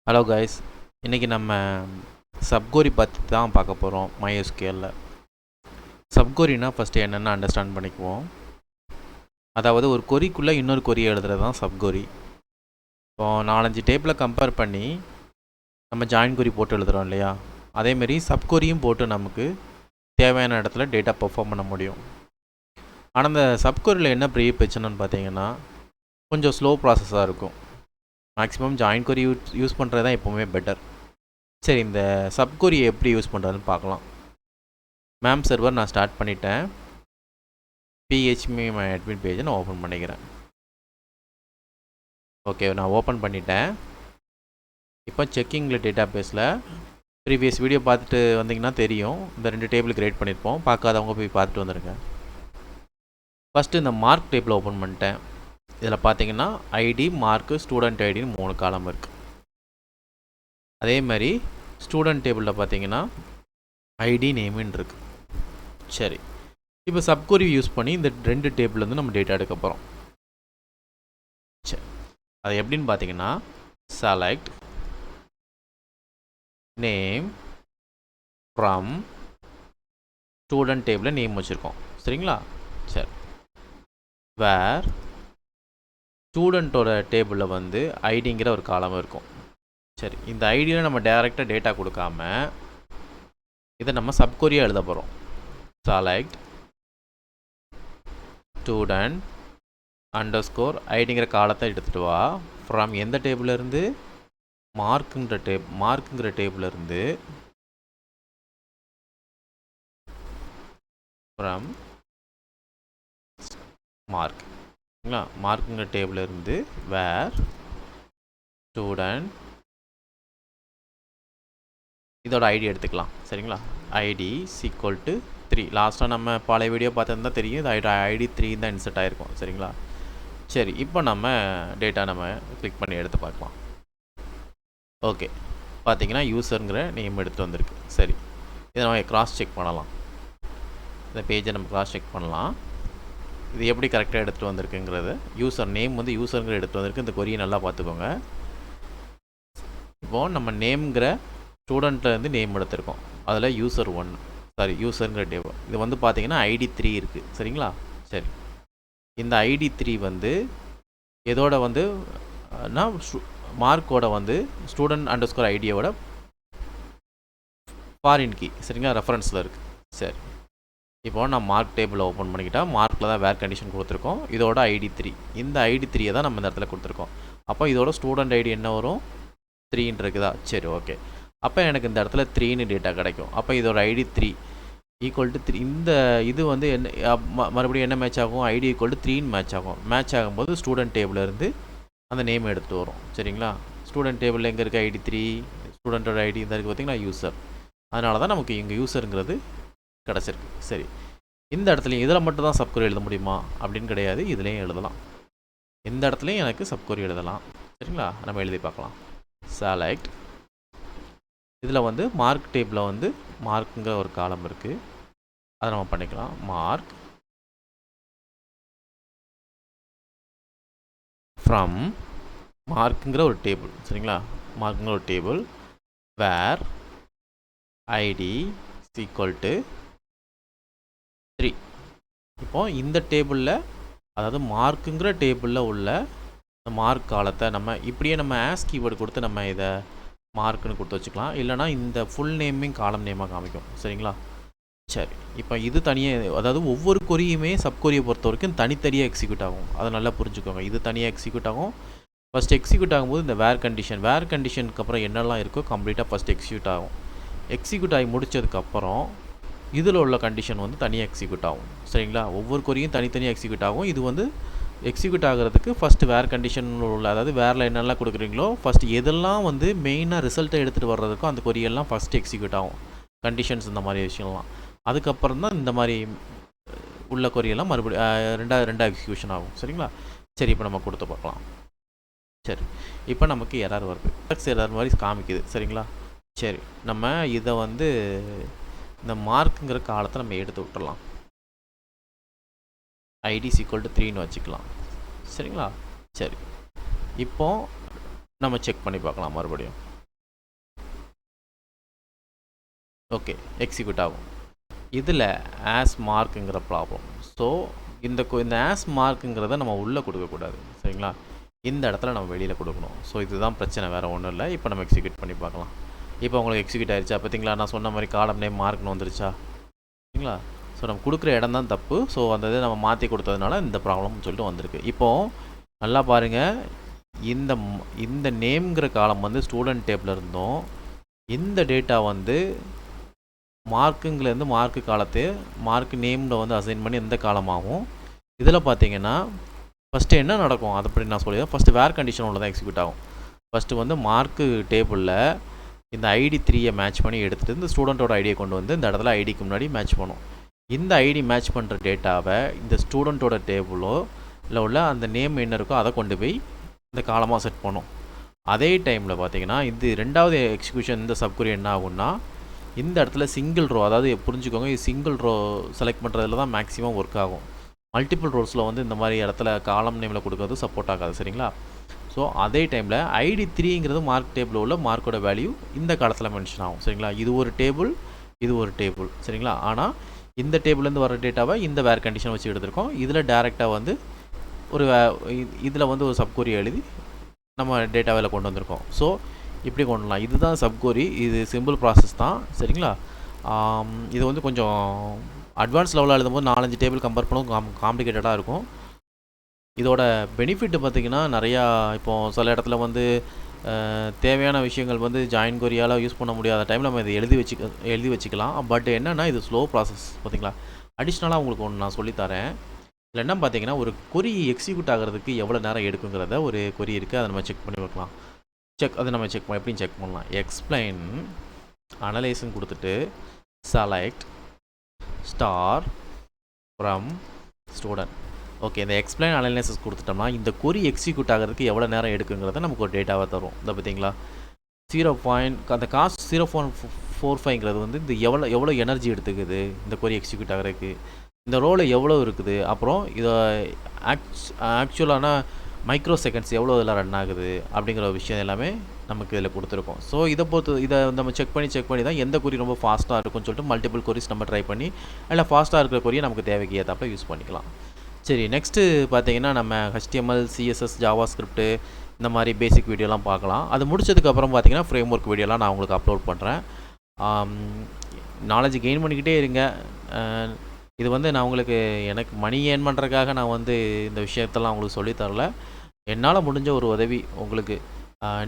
Hello guys, இன்றைக்கி நம்ம சப்கொரி பற்றி தான் பார்க்க போகிறோம். MySQLல சப்கொரினா ஃபஸ்ட்டு என்னென்னு அண்டர்ஸ்டாண்ட் பண்ணிக்குவோம். அதாவது ஒரு கொரிக்குள்ளே இன்னொரு கொரி எழுதுறது தான் சப்கொரி. இப்போது 4-5 டேப்பில் கம்பேர் பண்ணி நம்ம ஜாயின் கொரி போட்டு எழுதுகிறோம் இல்லையா, அதேமாரி சப்கொரியும் போட்டு நமக்கு தேவையான இடத்துல டேட்டா பெர்ஃபார்ம் பண்ண முடியும். ஆனால் இந்த சப்கொரியில் என்ன பெரிய பிரச்சனைன்னு பார்த்தீங்கன்னா, கொஞ்சம் ஸ்லோ ப்ராசஸாக இருக்கும். மேக்ஸிமம் ஜாயின் கொரி யூஸ் பண்ணுறது தான் எப்போவுமே பெட்டர். சரி, இந்த சப்கொரியை எப்படி யூஸ் பண்ணுறதுன்னு பார்க்கலாம். மேம் சர்வர் நான் ஸ்டார்ட் பண்ணிட்டேன். PHP மை அட்மின் பேஜை நான் ஓப்பன் பண்ணிக்கிறேன். ஓகே, நான் ஓப்பன் பண்ணிட்டேன். இப்போ செக்கிங்கில் டேட்டா பேஸில் ப்ரீவியஸ் வீடியோ பார்த்துட்டு வந்தீங்கன்னா தெரியும், இந்த 2 டேபிள் கிரியேட் பண்ணியிருப்போம். பார்க்காதவங்க போய் பார்த்துட்டு வந்துடுங்க. ஃபஸ்ட்டு இந்த மார்க் டேபிள் ஓப்பன் பண்ணிட்டேன். இதில் பார்த்தீங்கன்னா ஐடி, மார்க்கு, ஸ்டூடெண்ட் ஐடின்னு 3 காலம் இருக்குது. அதே மாதிரி ஸ்டூடெண்ட் டேபிளில் பார்த்தீங்கன்னா ஐடி, நேமுன்னு இருக்குது. சரி, இப்போ சப்கொரி யூஸ் பண்ணி இந்த 2 டேபிள்லேருந்து நம்ம டேட்டா எடுக்க போகிறோம். சரி, அது எப்படின்னு பார்த்தீங்கன்னா செலக்ட் நேம் ஃப்ரம் ஸ்டூடெண்ட் டேபிளில் நேம் வச்சுருக்கோம். சரிங்களா? சரி, வேர் ஸ்டூடெண்ட்டோட டேபிளில் வந்து ஐடிங்கிற ஒரு காலம் இருக்கும். சரி, இந்த ஐடியில் நம்ம டைரெக்டாக டேட்டா கொடுக்காம இதை நம்ம சப்கொரியாக எழுத போகிறோம். செலக்ட் ஸ்டூடெண்ட் அண்டர்ஸ்கோர் ஐடிங்கிற காலத்தை எடுத்துகிட்டு வா. ஃப்ரம் எந்த டேபிளிருந்து? மார்க்குங்கிற டேபிளிருந்து. ஃப்ரம் மார்க்குங்களா, மார்க்குங்கிற டேபிளிருந்து வேர் ஸ்டூடெண்ட் இதோட ஐடி எடுத்துக்கலாம். சரிங்களா? ID equal to 3. லாஸ்ட்டாக நம்ம பழைய வீடியோ பார்த்துருந்தா தெரியும், இது ஐடி 3 தான் இன்சர்ட் ஆகிருக்கும். சரிங்களா? சரி, இப்போ நம்ம டேட்டா நம்ம கிளிக் பண்ணி எடுத்து பார்க்கலாம். ஓகே, பார்த்தீங்கன்னா யூசருங்கிற நேம் எடுத்துகிட்டு வந்திருக்கு. சரி, இதை நம்ம கிராஸ் செக் பண்ணலாம். இந்த பேஜை நம்ம கிராஸ் செக் பண்ணலாம். இது எப்படி கரெக்டாக எடுத்துகிட்டு வந்திருக்குங்கிறது. யூசர் நேம் வந்து யூசருங்கிற எடுத்துகிட்டு வந்திருக்கு. இந்த கொரியை நல்லா பார்த்துக்கோங்க. இப்போது நம்ம நேம்ங்கிற ஸ்டூடெண்ட்லேருந்து நேம் எடுத்திருக்கோம். அதில் யூசருங்கிற டேபிள் இது வந்து பார்த்தீங்கன்னா ஐடி 3 இருக்குது. சரிங்களா? சரி, இந்த ஐடி 3 வந்து எதோட வந்து மார்க்கோட வந்து ஸ்டூடெண்ட் அண்டர்ஸ்கோர் ஐடியோட ஃபாரின் கீ. சரிங்களா? ரெஃபரன்ஸில் இருக்குது. சரி, இப்போ நான் மார்க் டேபிளை ஓப்பன் பண்ணிக்கிட்டால் மார்க்கில் தான் வேர் கண்டிஷன் கொடுத்துருக்கோம். இதோட ஐடி 3, இந்த ஐடி 3 தான் நம்ம இந்த இடத்துல கொடுத்துருக்கோம். அப்போ இதோட ஸ்டூடெண்ட் ஐடி என்ன வரும்? 3 இருக்குதா? சரி, ஓகே. அப்போ எனக்கு இந்த இடத்துல 3ன்னு டேட்டா கிடைக்கும். அப்போ இதோட ஐடி 3 ஈக்குவல் டு 3. இந்த இது வந்து என்ன மறுபடியும் என்ன மேட்ச் ஆகும்? ஐடி ஈக்குவல் டு 3ன்னு மேட்ச் ஆகும். மேட்ச் ஆகும்போது ஸ்டூடெண்ட் டேபிளிலேருந்து அந்த நேம் எடுத்துகிட்டு வரும். சரிங்களா? ஸ்டூடெண்ட் டேபிளில் எங்கே இருக்குது? ஐடி 3. ஸ்டூடெண்ட்டோட ஐடி இந்த இருக்குது பார்த்தீங்கன்னா யூசர். அதனால தான் நமக்கு இங்கே யூசருங்கிறது கிடச்சிருக்கு. சரி, இந்த இடத்துலையும் இதில் மட்டும் தான் சப்கொரி எழுத முடியுமா அப்படின்னு கிடையாது, இதுலேயும் எழுதலாம். இந்த இடத்துலையும் எனக்கு சப்கொரி எழுதலாம். சரிங்களா? நம்ம எழுதி பார்க்கலாம். செலக்ட் இதில் வந்து மார்க் டேபிளில் வந்து மார்க்குங்கிற ஒரு காலம் இருக்குது, அதை நம்ம பண்ணிக்கலாம். மார்க் ஃப்ரம் மார்க்குங்கிற ஒரு டேபிள். சரிங்களா? மார்க்குங்கிற ஒரு table where ID equal to 3. இப்போது இந்த டேபிளில், அதாவது மார்க்குங்கிற டேபிளில் உள்ள மார்க் காலத்தை நம்ம இப்படியே நம்ம ஆஸ் கீவேர்டு கொடுத்து நம்ம இதை மார்க்குன்னு கொடுத்து வச்சுக்கலாம். இல்லைனா இந்த ஃபுல் நேமையும் காலம் நேமாக காமிக்கும். சரிங்களா? சரி, இப்போ இது தனியாக, அதாவது ஒவ்வொரு கொரியுமே சப்கொரியை பொறுத்த வரைக்கும் தனித்தனியாக எக்ஸிக்யூட் ஆகும். அதை நல்லா புரிஞ்சுக்கோங்க. இது தனியாக எக்ஸிக்யூட் ஆகும். ஃபஸ்ட் எக்ஸிக்யூட் ஆகும்போது இந்த வேர் கண்டிஷனுக்கு அப்புறம் என்னெல்லாம் இருக்கோ கம்ப்ளீட்டாக ஃபஸ்ட் எக்ஸிக்யூட் ஆகும். எக்ஸிக்யூட் ஆகி முடித்ததுக்கப்புறம் இதில் உள்ள கண்டிஷன் வந்து தனியாக எக்ஸிக்யூட் ஆகும். சரிங்களா? ஒவ்வொரு கொரியும் தனித்தனியாக எக்ஸிக்யூட் ஆகும். இது வந்து எக்ஸிக்யூட் ஆகிறதுக்கு ஃபஸ்ட்டு வேர் கண்டிஷன் உள்ள, அதாவது வேரில் என்னெல்லாம் கொடுக்குறீங்களோ ஃபஸ்ட்டு எதெல்லாம் வந்து மெயினாக ரிசல்ட்டை எடுத்துகிட்டு வர்றதுக்கும் அந்த கொரியெல்லாம் ஃபஸ்ட்டு எக்ஸிக்யூட் ஆகும். கண்டிஷன்ஸ் இந்த மாதிரி விஷயம்லாம். அதுக்கப்புறம் தான் இந்த மாதிரி உள்ள கொரியெல்லாம் மறுபடியும் ரெண்டாவது எக்ஸிக்யூஷன் ஆகும். சரிங்களா? சரி, இப்போ நம்ம கொடுத்து பார்க்கலாம். சரி, இப்போ நமக்கு எரர் வருது, எரர் மாதிரி காமிக்குது. சரிங்களா? சரி, நம்ம இதை வந்து இந்த மார்க்குங்கிற காலத்தை நம்ம எடுத்து விட்டுடலாம். ஐடி ஈக்குவல் டு 3ன்னு வச்சுக்கலாம். சரிங்களா? சரி, இப்போது நம்ம செக் பண்ணி பார்க்கலாம் மறுபடியும். ஓகே எக்ஸிக்யூட் ஆகும். இதில் ஆஸ் மார்க்குங்கிற ப்ராப்ளம். ஸோ இந்த ஆஸ் மார்க்குங்கிறத நம்ம உள்ளே கொடுக்கக்கூடாது, சரிங்களா? இந்த இடத்துல நம்ம வெளியில் கொடுக்கணும். ஸோ இதுதான் பிரச்சனை, வேறு ஒன்றும் இல்லை. இப்போ நம்ம எக்ஸிக்யூட் பண்ணி பார்க்கலாம். இப்போ உங்களுக்கு எக்ஸிக்யூட் ஆயிடுச்சா? பார்த்தீங்களா, நான் சொன்ன மாதிரி காலம் நேம் மார்க்னு வந்துருச்சா? சரிங்களா? ஸோ நம்ம கொடுக்குற இடம் தான் தப்பு. ஸோ அந்த இதை நம்ம மாற்றி கொடுத்ததுனால இந்த ப்ராப்ளம்னு சொல்லிட்டு வந்திருக்கு. இப்போது நல்லா பாருங்கள், இந்த நேம்ங்கிற காலம் வந்து ஸ்டூடெண்ட் டேபிளில் இருந்தோம். இந்த டேட்டா வந்து மார்க்குங்கலேருந்து மார்க்கு காலத்து மார்க் நேமில் வந்து அசைன் பண்ணி எந்த காலமாகும். இதில் பார்த்தீங்கன்னா ஃபஸ்ட்டு என்ன நடக்கும் அதை பற்றி நான் சொல்லிடுறேன். ஃபஸ்ட்டு வேர் கண்டிஷன் உள்ள தான் எக்ஸிக்யூட் ஆகும். ஃபஸ்ட்டு வந்து மார்க்கு டேபிளில் இந்த ஐடி 3 மேட்ச் பண்ணி எடுத்துகிட்டு இந்த ஸ்டூடெண்ட்டோட ஐடியை கொண்டு வந்து இந்த இடத்துல ஐடிக்கு முன்னாடி மேட்ச் பண்ணும். இந்த ஐடி மேட்ச் பண்ணுற டேட்டாவை இந்த ஸ்டூடெண்ட்டோட டேபிளோ இல்லை உள்ள அந்த நேம் என்ன இருக்கோ அதை கொண்டு போய் இந்த காலமாக செட் பண்ணும். அதே டைமில் பார்த்தீங்கன்னா இது ரெண்டாவது எக்ஸிக்யூஷன் இந்த சப்குரி என்ன ஆகும்னா, இந்த இடத்துல சிங்கிள் ரோ, அதாவது புரிஞ்சுக்கோங்க, இது சிங்கிள் ரோ செலக்ட் பண்ணுறதுல தான் மேக்ஸிமம் ஒர்க் ஆகும். மல்டிபிள் ரோஸில் வந்து இந்த மாதிரி இடத்துல காலம் நேமில் கொடுக்கறது சப்போர்ட் ஆகாது, சரிங்களா? ஸோ அதே டைமில் ஐடி 3ங்கிறது மார்க் டேபிளில் உள்ள மார்க்கோட வேல்யூ இந்த காலத்தில் மென்ஷன் ஆகும், சரிங்களா? இது ஒரு டேபிள், இது ஒரு டேபிள், சரிங்களா? ஆனால் இந்த டேபிள்லேருந்து வர டேட்டாவை இந்த வேர் கண்டிஷன் வச்சு எடுத்திருக்கோம். இதில் டேரெக்டாக வந்து ஒரு இதில் வந்து ஒரு சப்கொரி எழுதி நம்ம டேட்டாவில் கொண்டு வந்திருக்கோம். ஸோ இப்படி கொண்டு வரலாம். இதுதான் சப்கொரி. இது சிம்பிள் ப்ராசஸ் தான், சரிங்களா? இது வந்து கொஞ்சம் அட்வான்ஸ் லெவலில் எழுதும்போது 4-5 டேபிள் கம்பேர் பண்ணும் காம்ப்ளிகேட்டடாக இருக்கும். இதோட பெனிஃபிட் பார்த்திங்கன்னா நிறையா, இப்போது சில இடத்துல வந்து தேவையான விஷயங்கள் வந்து ஜாயின் கொரியால் யூஸ் பண்ண முடியாத டைமில் நம்ம இதை எழுதி வச்சுக்கலாம். பட் என்னென்னா இது ஸ்லோ ப்ராசஸ், பார்த்திங்களா? அடிஷ்னலாக உங்களுக்கு ஒன்று நான் சொல்லித்தரேன். இதில் என்ன பார்த்தீங்கன்னா, ஒரு கொரி எக்ஸிக்யூட் ஆகிறதுக்கு எவ்வளோ நேரம் எடுக்குங்கிறத ஒரு கொரி இருக்குது, அதை நம்ம செக் பண்ணி வைக்கலாம். அதை நம்ம எப்படின்னு செக் பண்ணலாம். எக்ஸ்பிளைன் அனலைஸ்ன்னு கொடுத்துட்டு select star from student. Okay, இந்த எக்ஸ்பிளைன் அனலைசிஸ் கொடுத்துட்டோம்னா இந்த கொரி எக்ஸிக்யூட் ஆகிறதுக்கு எவ்வளோ நேரம் எடுக்குங்கிறத நமக்கு ஒரு டேட்டாவாக தரும். இதை பார்த்தீங்களா, 0. அந்த காஸ்ட் 0.45ங்கிறது வந்து இந்த எவ்வளோ எனர்ஜி எடுத்துக்குது இந்த கொரி எக்ஸிக்யூட் ஆகிறதுக்கு, இந்த ரோல் எவ்வளோ இருக்குது, அப்புறம் இதை ஆக்சுவலான மைக்ரோ செகண்ட்ஸ் எவ்வளோ இதில் ரன் ஆகுது அப்படிங்கிற விஷயம் எல்லாமே நமக்கு இதில் கொடுத்துருக்கோம். ஸோ இதை நம்ம செக் பண்ணி தான் எந்த கொரி ரொம்ப ஃபாஸ்ட்டாக இருக்கும்னு சொல்லிட்டு மல்டிபிள் கொரிஸ் நம்ம ட்ரை பண்ணி அதில் ஃபாஸ்ட்டாக இருக்கிற கொரியை நமக்கு தேவைக்கு ஏற்றாப்புல யூஸ் பண்ணிக்கலாம். சரி, நெக்ஸ்ட்டு பார்த்தீங்கன்னா நம்ம HTML, CSS, ஜாவா ஸ்கிரிப்ட்டு இந்த மாதிரி பேசிக் வீடியோலாம் பார்க்கலாம். அது முடிச்சதுக்கப்புறம் பார்த்தீங்கன்னா ஃப்ரேம் ஒர்க் வீடியோலாம் நான் உங்களுக்கு அப்லோட் பண்ணுறேன். நாலேஜ் கெயின் பண்ணிக்கிட்டே இருங்க. இது வந்து நான் உங்களுக்கு எனக்கு மணி ஏர்ன் பண்ணுறதுக்காக நான் வந்து இந்த விஷயத்தெல்லாம் உங்களுக்கு சொல்லித்தரல. என்னால் முடிஞ்ச ஒரு உதவி உங்களுக்கு.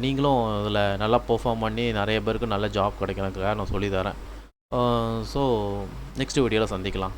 நீங்களும் இதில் நல்லா பெர்ஃபார்ம் பண்ணி நிறைய பேருக்கு நல்ல ஜாப் கிடைக்கிறதுக்காக நான் சொல்லித்தரேன். ஸோ நெக்ஸ்ட் வீடியோவில் சந்திக்கலாம்.